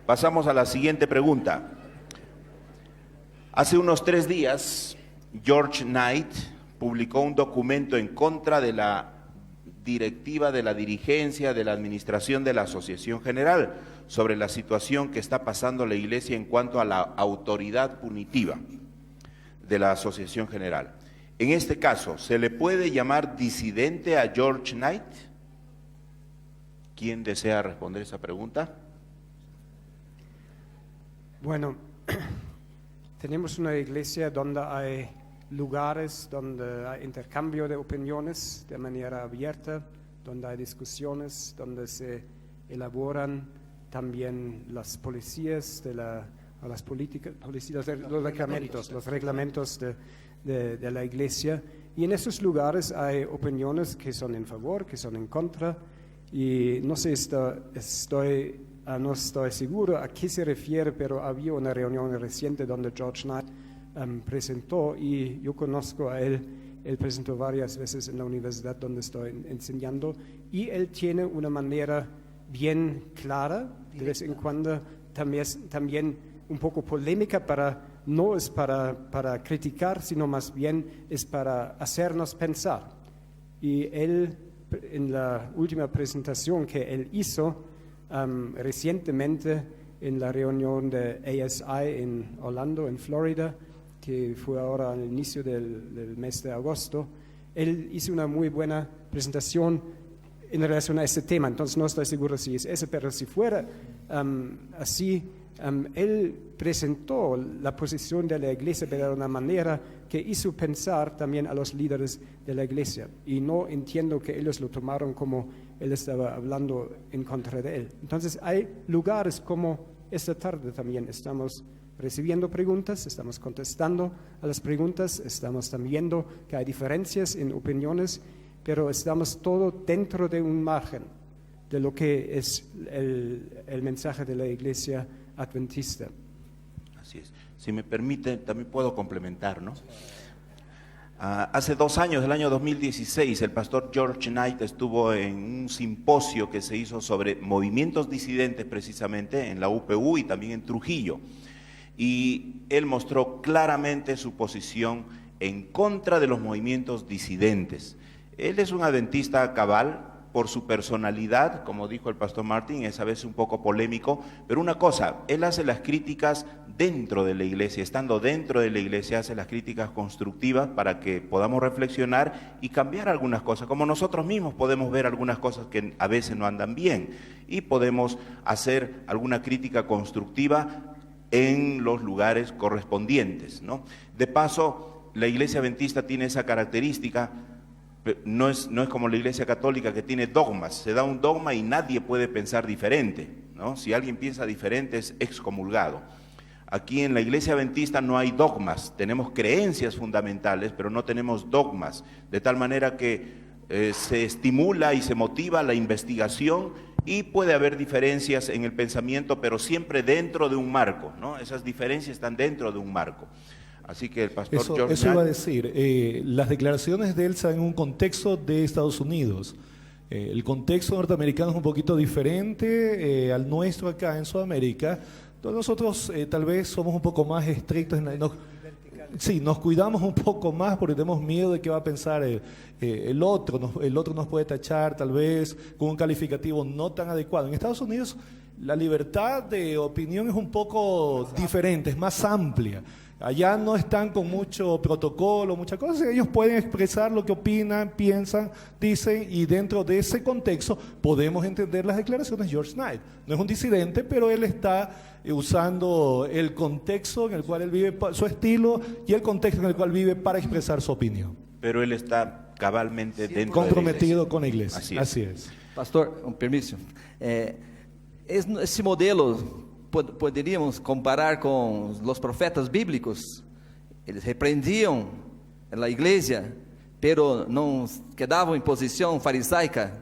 Pasamos a la siguiente pregunta. Hace unos 3 días, George Knight publicó un documento en contra de la directiva de la dirigencia de la administración de la Asociación General sobre la situación que está pasando la Iglesia en cuanto a la autoridad punitiva de la Asociación General. En este caso, ¿se le puede llamar disidente a George Knight? ¿Quién desea responder esa pregunta? Bueno, tenemos una iglesia donde hay lugares donde hay intercambio de opiniones de manera abierta, donde hay discusiones, donde se elaboran también las policías de las políticas, los reglamentos de la iglesia, y en esos lugares hay opiniones que son en favor, que son en contra, y no sé, no estoy seguro a qué se refiere, pero había una reunión reciente donde George Knight presentó, y yo conozco a él presentó varias veces en la universidad donde estoy enseñando, y él tiene una manera bien clara, de vez en cuando también un poco polémica, no es para criticar, sino más bien es para hacernos pensar. Y él, en la última presentación que él hizo recientemente en la reunión de ASI en Orlando, en Florida, que fue ahora al inicio del mes de agosto, él hizo una muy buena presentación en relación a este tema. Entonces no estoy seguro si es ese, pero si fuera así, él presentó la posición de la iglesia de una manera que hizo pensar también a los líderes de la iglesia, y no entiendo que ellos lo tomaron como él estaba hablando en contra de él. Entonces hay lugares como esta tarde también estamos recibiendo preguntas, estamos contestando a las preguntas, estamos también viendo que hay diferencias en opiniones, pero estamos todo dentro de un margen de lo que es el mensaje de la Iglesia Adventista. Así es. Si me permite, también puedo complementar, ¿no? Hace 2 años, el año 2016, el pastor George Knight estuvo en un simposio que se hizo sobre movimientos disidentes precisamente en la UPU y también en Trujillo. Y él mostró claramente su posición en contra de los movimientos disidentes. Él es un adventista cabal por su personalidad, como dijo el pastor Martin, es a veces un poco polémico, pero una cosa, él hace las críticas dentro de la iglesia, estando dentro de la iglesia, hace las críticas constructivas para que podamos reflexionar y cambiar algunas cosas, como nosotros mismos podemos ver algunas cosas que a veces no andan bien y podemos hacer alguna crítica constructiva en los lugares correspondientes, ¿no? De paso, la iglesia adventista tiene esa característica. No es como la Iglesia Católica, que tiene dogmas, se da un dogma y nadie puede pensar diferente, ¿no? Si alguien piensa diferente es excomulgado. Aquí en la Iglesia Adventista no hay dogmas, tenemos creencias fundamentales, pero no tenemos dogmas, de tal manera que se estimula y se motiva la investigación, y puede haber diferencias en el pensamiento, pero siempre dentro de un marco, ¿no? Esas diferencias están dentro de un marco. Así que el pastor George Eso iba a decir, las declaraciones de él se dan en un contexto de Estados Unidos. El contexto norteamericano es un poquito diferente al nuestro acá en Sudamérica. Entonces nosotros tal vez somos un poco más estrictos, nos cuidamos un poco más porque tenemos miedo de qué va a pensar el otro. El otro nos puede tachar tal vez con un calificativo no tan adecuado. En Estados Unidos la libertad de opinión es un poco diferente, es más amplia. Allá no están con mucho protocolo, muchas cosas. Ellos pueden expresar lo que opinan, piensan, dicen, y dentro de ese contexto podemos entender las declaraciones de George Knight. No es un disidente, pero él está usando el contexto en el cual él vive, su estilo, y el contexto en el cual vive para expresar su opinión. Pero él está cabalmente dentro comprometido de la con la iglesia. Así es. Pastor, un permiso. Esse modelo poderíamos comparar com os profetas bíblicos. Eles repreendiam a igreja, pero não quedavam em posição farisaica.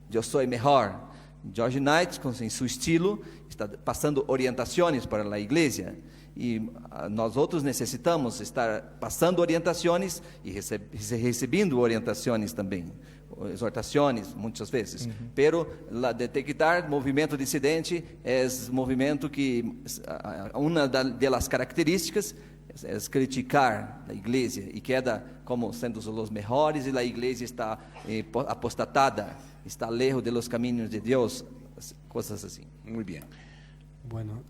Eu sou melhor. George Knight, com seu estilo, está passando orientações para a igreja, e nós outros necessitamos estar passando orientações e recebendo orientações também. exortaciones muchas veces, pero la detectar movimiento disidente es movimiento que una de las características es criticar la iglesia y queda como siendo los mejores y la iglesia está apostatada, está lejos de los caminos de Dios, cosas así. Muy bien. Bueno,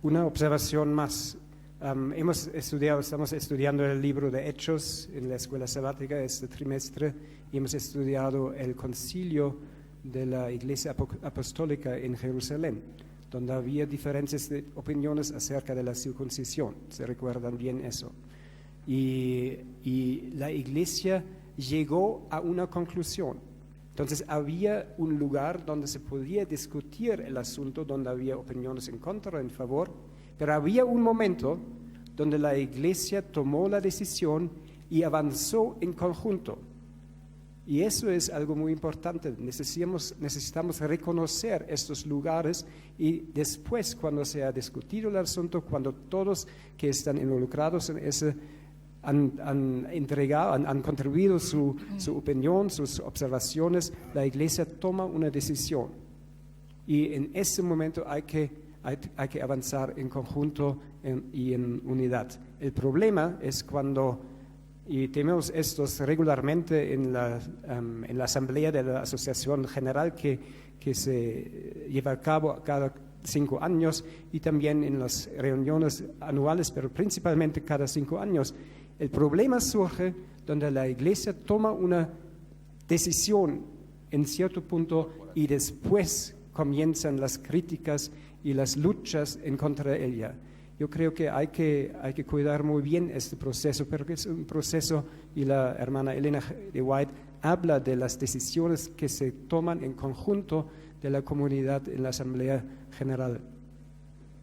una observación más. Estamos estudiando el libro de Hechos en la escuela sabática este trimestre y hemos estudiado el concilio de la Iglesia Apostólica en Jerusalén, donde había diferentes opiniones acerca de la circuncisión. ¿Se recuerdan bien eso? Y la Iglesia llegó a una conclusión. Entonces había un lugar donde se podía discutir el asunto, donde había opiniones en contra, en favor, pero había un momento donde la Iglesia tomó la decisión y avanzó en conjunto. Y eso es algo muy importante. Necesitamos reconocer estos lugares y después, cuando se ha discutido el asunto, cuando todos que están involucrados en ese han contribuido su opinión, sus observaciones, la Iglesia toma una decisión. Y en ese momento hay que avanzar en conjunto y en unidad. El problema es cuando, y tenemos estos regularmente en la asamblea de la Asociación General que se lleva a cabo cada 5 años y también en las reuniones anuales, pero principalmente cada 5 años. El problema surge donde la Iglesia toma una decisión en cierto punto y después comienzan las críticas y las luchas en contra de ella. Yo creo que hay que cuidar muy bien este proceso, pero que es un proceso, y la hermana Elena de White habla de las decisiones que se toman en conjunto de la comunidad en la Asamblea General.